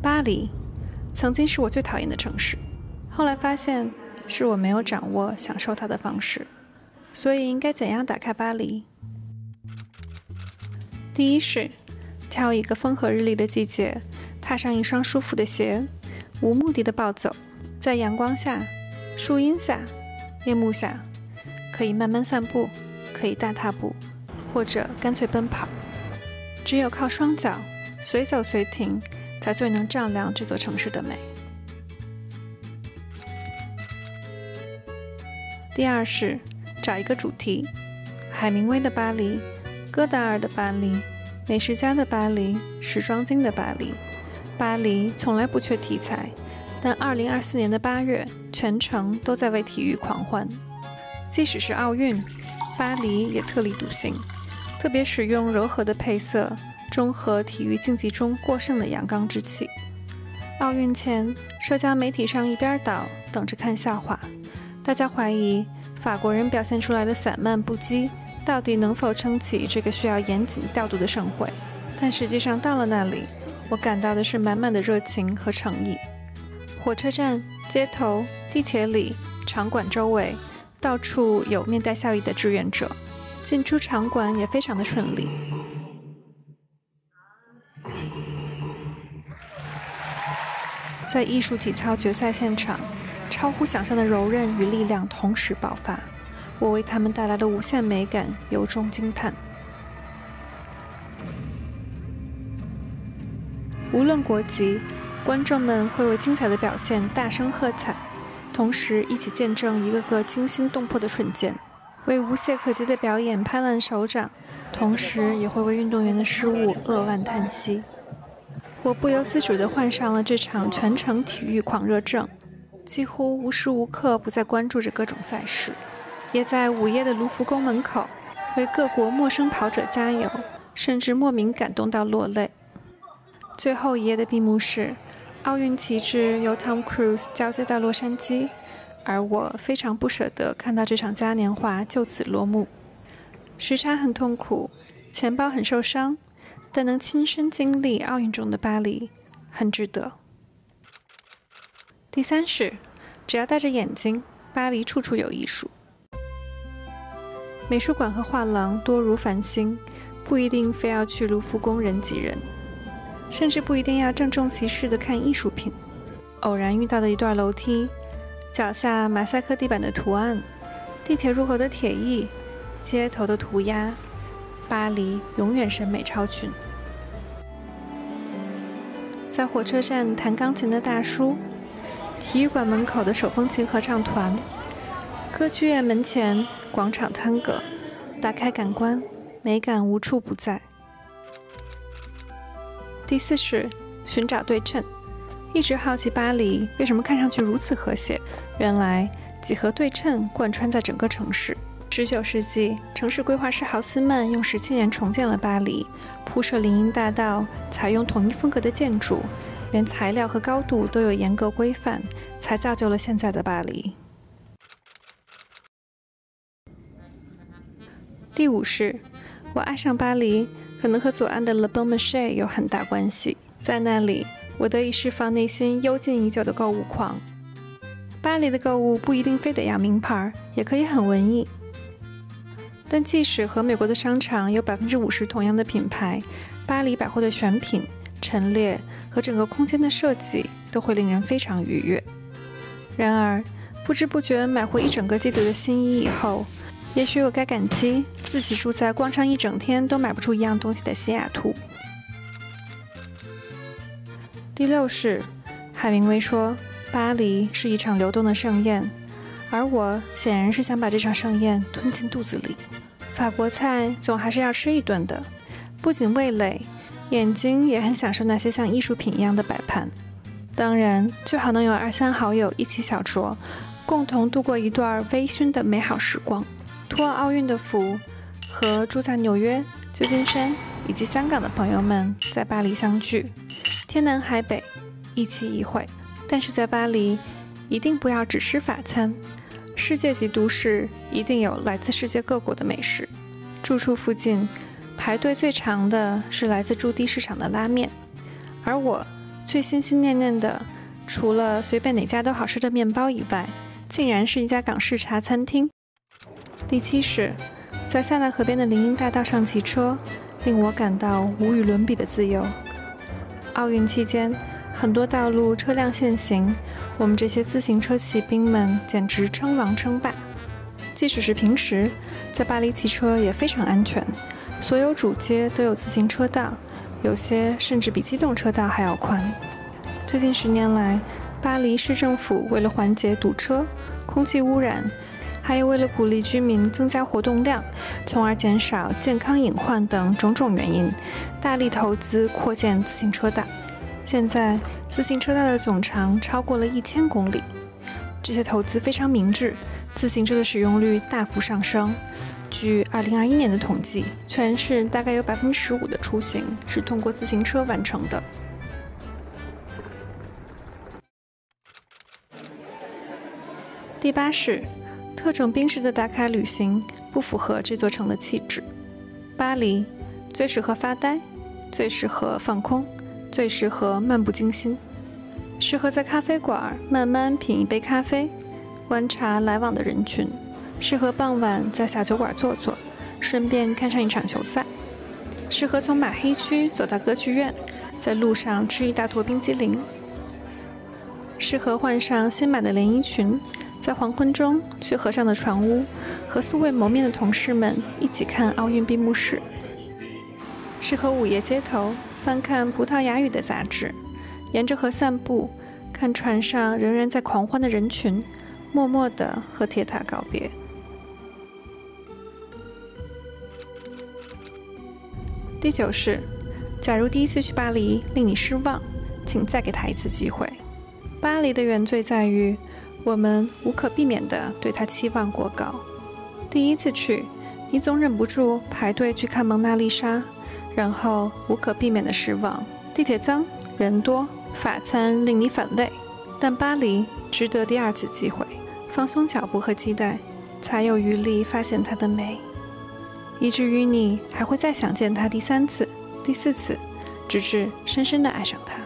巴黎曾经是我最讨厌的城市，后来发现是我没有掌握享受它的方式。所以应该怎样打开巴黎？第一是挑一个风和日丽的季节，踏上一双舒服的鞋，无目的的暴走，在阳光下、树荫下、夜幕下，可以慢慢散步，可以大踏步，或者干脆奔跑。只有靠双脚随走随停，才最能丈量这座城市的美。第二是找一个主题，海明威的巴黎，戈达尔的巴黎，美食家的巴黎，时装精的巴黎。巴黎从来不缺题材，但2024年的8月，全城都在为体育狂欢。即使是奥运，巴黎也特立独行，特别使用柔和的配色，中和体育竞技中过剩的阳刚之气。奥运前，社交媒体上一边倒，等着看笑话。大家怀疑法国人表现出来的散漫不羁，到底能否撑起这个需要严谨调度的盛会？但实际上到了那里，我感到的是满满的热情和诚意。火车站、街头、地铁里、场馆周围，到处有面带笑意的志愿者，进出场馆也非常的顺利。在艺术体操决赛现场，超乎想象的柔韧与力量同时爆发，我为他们带来的无限美感由衷惊叹。无论国籍，观众们会为精彩的表现大声喝彩，同时一起见证一个个惊心动魄的瞬间，为无懈可击的表演拍烂手掌，同时也会为运动员的失误扼腕叹息。我不由自主地患上了这场全程体育狂热症，几乎无时无刻不在关注着各种赛事，也在午夜的卢浮宫门口为各国陌生跑者加油，甚至莫名感动到落泪。最后一夜的闭幕式，奥运旗帜由 Tom Cruise 交接到洛杉矶，而我非常不舍得看到这场嘉年华就此落幕。时差很痛苦，钱包很受伤，但能亲身经历奥运中的巴黎，很值得。第三是，只要带着眼睛，巴黎处处有艺术。美术馆和画廊多如繁星，不一定非要去卢浮宫人挤人，甚至不一定要郑重其事地看艺术品。偶然遇到的一段楼梯，脚下马赛克地板的图案，地铁入口的铁艺，街头的涂鸦，巴黎永远审美超群。在火车站弹钢琴的大叔，体育馆门口的手风琴合唱团，歌剧院门前广场探戈，打开感官，美感无处不在。第四是寻找对称，一直好奇巴黎为什么看上去如此和谐，原来几何对称贯穿在整个城市。19世纪，城市规划师豪斯曼用17年重建了巴黎，铺设林荫大道，采用统一风格的建筑，连材料和高度都有严格规范，才造就了现在的巴黎。第五是，我爱上巴黎，可能和左岸的 Le Bon Marché 有很大关系。在那里，我得以释放内心幽禁已久的购物狂。巴黎的购物不一定非得要名牌，也可以很文艺。但即使和美国的商场有50%同样的品牌，巴黎百货的选品、陈列和整个空间的设计都会令人非常愉悦。然而，不知不觉买回一整个季度的新衣以后，也许我该感激自己住在逛上一整天都买不出一样东西的西雅图。第六是，海明威说，巴黎是一场流动的盛宴，而我显然是想把这场盛宴吞进肚子里。法国菜总还是要吃一顿的，不仅味蕾，眼睛也很享受那些像艺术品一样的摆盘。当然，最好能有2、3好友一起小酌，共同度过一段微醺的美好时光。托奥运的福，和住在纽约、旧金山以及香港的朋友们在巴黎相聚，天南海北，一期一会。但是在巴黎，一定不要只吃法餐，世界级都市一定有来自世界各国的美食。住处附近排队最长的是来自驻地市场的拉面，而我最心心念念的，除了随便哪家都好吃的面包以外，竟然是一家港式茶餐厅。第7是，在塞纳河边的林荫大道上骑车，令我感到无与伦比的自由。奥运期间，很多道路车辆限行，我们这些自行车骑兵们简直称王称霸。即使是平时，在巴黎骑车也非常安全，所有主街都有自行车道，有些甚至比机动车道还要宽。最近10年来，巴黎市政府为了缓解堵车、空气污染，还有为了鼓励居民增加活动量，从而减少健康隐患等种种原因，大力投资扩建自行车道。现在，自行车道的总长超过了1000公里。这些投资非常明智，自行车的使用率大幅上升。据2021年的统计，全市大概有15%的出行是通过自行车完成的。第8是，特种兵式的打卡旅行不符合这座城的气质。巴黎最适合发呆，最适合放空，最适合漫不经心。适合在咖啡馆慢慢品一杯咖啡，观察来往的人群；适合傍晚在小酒馆坐坐，顺便看上一场球赛；适合从马黑区走到歌剧院，在路上吃一大坨冰激凌；适合换上新买的连衣裙，在黄昏中去河上的船屋，和素未谋面的同事们一起看奥运闭幕式；适合午夜街头翻看葡萄牙语的杂志，沿着河散步，看船上仍然在狂欢的人群，默默地和铁塔告别。第9是，假如第一次去巴黎令你失望，请再给他一次机会。巴黎的原罪在于，我们无可避免地对它期望过高。第一次去，你总忍不住排队去看蒙娜丽莎，然后无可避免的失望，地铁脏，人多，法餐令你反胃。但巴黎值得第2次机会，放松脚步和期待，才有余力发现它的美，以至于你还会再想见它第3次、第4次，直至深深地爱上它。